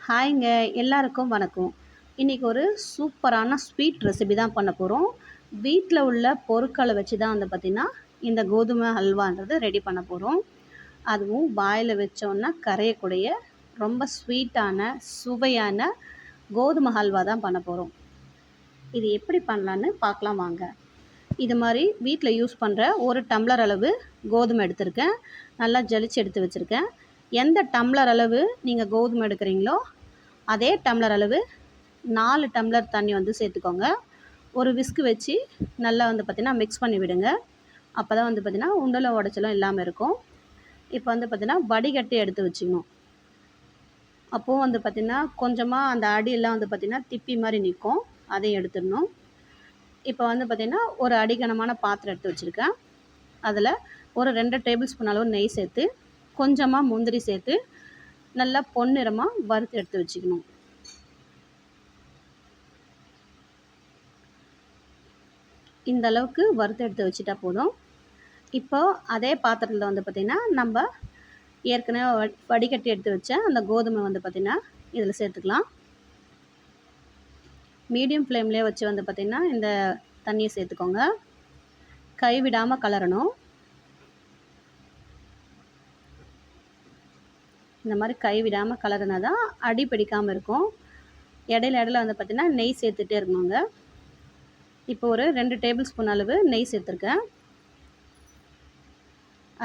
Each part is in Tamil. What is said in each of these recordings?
ஹாய்ங்க. எல்லாருக்கும் வணக்கம். இன்றைக்கி ஒரு சூப்பரான ஸ்வீட் ரெசிபி தான் பண்ண போகிறோம். வீட்டில் உள்ள பொருட்களை வச்சு தான் வந்து பார்த்திங்கன்னா இந்த கோதுமை ஹல்வான்றது ரெடி பண்ண போகிறோம். அதுவும் வாயில் வச்சோன்னா கரையக்கூடிய ரொம்ப ஸ்வீட்டான சுவையான கோதுமை ஹல்வா தான் பண்ண போகிறோம். இது எப்படி பண்ணலான்னு பார்க்கலாம் வாங்க. இது மாதிரி வீட்டில் யூஸ் பண்ணுற ஒரு டம்ளர் அளவு கோதுமை எடுத்திருக்கேன். நல்லா ஜலிச்சு எடுத்து வச்சுருக்கேன். எந்த டம்ளர் அளவு நீங்கள் கோதுமை எடுக்கிறீங்களோ அதே டம்ளர் அளவு 4 டம்ளர் தண்ணி வந்து சேர்த்துக்கோங்க. ஒரு விஸ்க் வச்சு நல்லா வந்து பார்த்திங்கன்னா மிக்ஸ் பண்ணி விடுங்க. அப்போ தான் வந்து பார்த்திங்கன்னா உண்டலை உடச்சலும் இல்லாமல் இருக்கும். இப்போ வந்து பார்த்திங்கன்னா வடிகட்டி எடுத்து வச்சுக்கணும். அப்போது வந்து பார்த்திங்கன்னா கொஞ்சமாக அந்த அடியெல்லாம் வந்து பார்த்திங்கன்னா திப்பி மாதிரி நிற்கும். அதையும் எடுத்துடணும். இப்போ வந்து பார்த்திங்கன்னா ஒரு அடிகனமான பாத்திரம் எடுத்து வச்சுருக்கேன். அதில் ஒரு 2 டேபிள் ஸ்பூன் அளவு நெய் சேர்த்து கொஞ்சமாக முந்திரி சேர்த்து நல்லா பொன்னிறமாக வறுத்து எடுத்து வச்சுக்கணும். இந்த அளவுக்கு வறுத்து எடுத்து வச்சுட்டா போதும். இப்போ அதே பாத்திரத்தில் வந்து பார்த்திங்கன்னா நம்ம ஏற்கனவே வடிகட்டி எடுத்து வச்ச அந்த கோதுமை வந்து பார்த்திங்கன்னா இதில் சேர்த்துக்கலாம். மீடியம் ஃப்ளேம்லேயே வச்சு வந்து பார்த்திங்கன்னா இந்த தண்ணியை சேர்த்துக்கோங்க. கைவிடாமல் கலரணும். இந்த மாதிரி கைவிடாமல் கலரினா தான் அடி பிடிக்காமல் இருக்கும். இடையில வந்து பார்த்திங்கன்னா நெய் சேர்த்துட்டே இருக்கணுங்க. இப்போ ஒரு 2 டேபிள் ஸ்பூன் அளவு நெய் சேர்த்துருக்கேன்.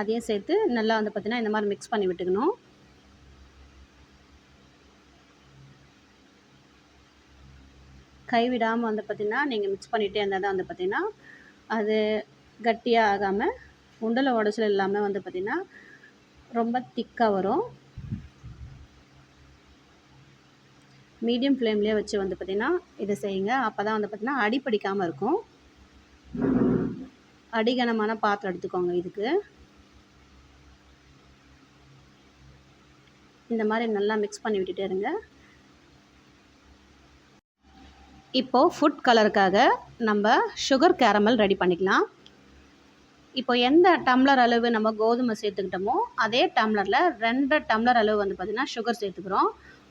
அதையும் சேர்த்து நல்லா வந்து பார்த்திங்கன்னா இந்த மாதிரி மிக்ஸ் பண்ணி விட்டுக்கணும். கைவிடாமல் வந்து பார்த்திங்கன்னா நீங்கள் மிக்ஸ் பண்ணிகிட்டே இருந்தால் தான் வந்து பார்த்திங்கன்னா அது கட்டியாக ஆகாமல் உண்டலை உடச்சல் இல்லாமல் வந்து பார்த்திங்கன்னா ரொம்ப திக்காக வரும். மீடியம் ஃப்ளேம்லேயே வச்சு வந்து பார்த்திங்கன்னா இதை செய்யுங்க. அப்போ தான் வந்து பார்த்திங்கன்னா அடி பிடிக்காமல் இருக்கும். அடிகனமான பாத்திரம் எடுத்துக்கோங்க. இதுக்கு இந்த மாதிரி நல்லா மிக்ஸ் பண்ணி விட்டுட்டே இருங்க. இப்போது ஃபுட் கலருக்காக நம்ம சுகர் கேரமல் ரெடி பண்ணிக்கலாம். இப்போ எந்த டம்ளர் அளவு நம்ம கோதுமை சேர்த்துக்கிட்டோமோ அதே டம்ளரில் 2 டம்ளர் அளவு வந்து பார்த்திங்கன்னா சுகர் சேர்த்துக்கிறோம்.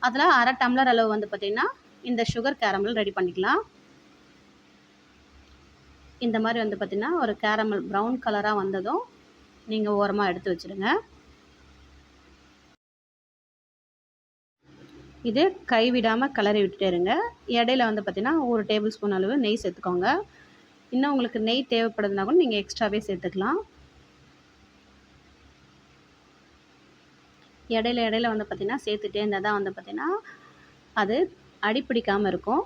அதில் அரை டம்ளர் அளவு வந்து பார்த்திங்கன்னா இந்த சுகர் கேரமல் ரெடி பண்ணிக்கலாம். இந்த மாதிரி வந்து பார்த்திங்கன்னா ஒரு கேரமல் ப்ரௌன் கலராக வந்ததும் நீங்கள் ஓரமாக எடுத்து வச்சுடுங்க. இது கைவிடாமல் கிளறி விட்டுட்டே இருங்க. இடையில வந்து பார்த்திங்கன்னா ஒரு டேபிள் ஸ்பூன் அளவு நெய் சேர்த்துக்கோங்க. இன்னும் உங்களுக்கு நெய் தேவைப்படுதுனா கூட நீங்கள் எக்ஸ்ட்ராவே சேர்த்துக்கலாம். இடையில வந்து பார்த்திங்கன்னா சேர்த்துட்டே இருந்தால் தான் வந்து பார்த்திங்கன்னா அது அடிப்பிடிக்காமல் இருக்கும்.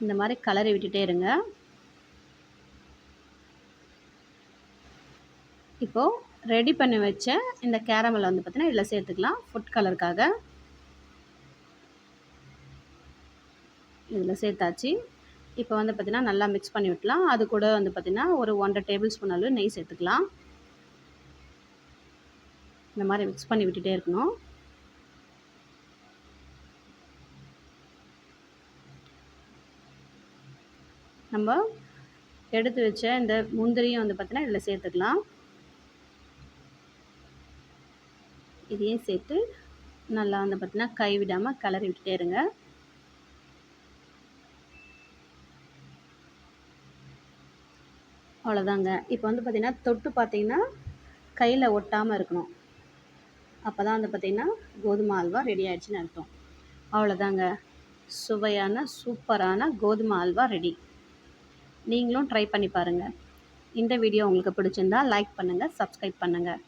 இந்த மாதிரி கலரி விட்டுட்டே இருங்க. இப்போது ரெடி பண்ணி வச்ச இந்த கேரமல் வந்து பார்த்திங்கன்னா இதில் சேர்த்துக்கலாம். ஃபுட் கலருக்காக இதில் சேர்த்தாச்சு. இப்போ வந்து பார்த்திங்கன்னா நல்லா மிக்ஸ் பண்ணி விட்டலாம். அது கூட வந்து பார்த்திங்கன்னா ஒரு 1.5 டேபிள் ஸ்பூன் அளவு நெய் சேர்த்துக்கலாம். இந்த மாதிரி மிக்ஸ் பண்ணி விட்டுட்டே இருக்கணும். நம்ம எடுத்து வச்ச இந்த முந்திரியும் வந்து பார்த்திங்கன்னா இதில் சேர்த்துக்கலாம். இதையும் சேர்த்து நல்லா வந்து பார்த்திங்கன்னா கைவிடாமல் கிளறி விட்டுட்டே இருங்க. அவ்வளோதாங்க. இப்போ வந்து பார்த்திங்கன்னா தொட்டு பார்த்திங்கன்னா கையில் ஒட்டாமல் இருக்கணும். அப்போ தான் வந்து பார்த்திங்கன்னா கோதுமை அல்வா ரெடி ஆகிடுச்சின்னு அர்த்தம். அவ்வளோதாங்க. சுவையான சூப்பரான கோதுமை அல்வா ரெடி. நீங்களும் ட்ரை பண்ணி பாருங்கள். இந்த வீடியோ உங்களுக்கு பிடிச்சிருந்தால் லைக் பண்ணுங்கள், சப்ஸ்கிரைப் பண்ணுங்கள்.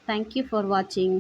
தேங்க்யூ ஃபார் வாட்சிங்.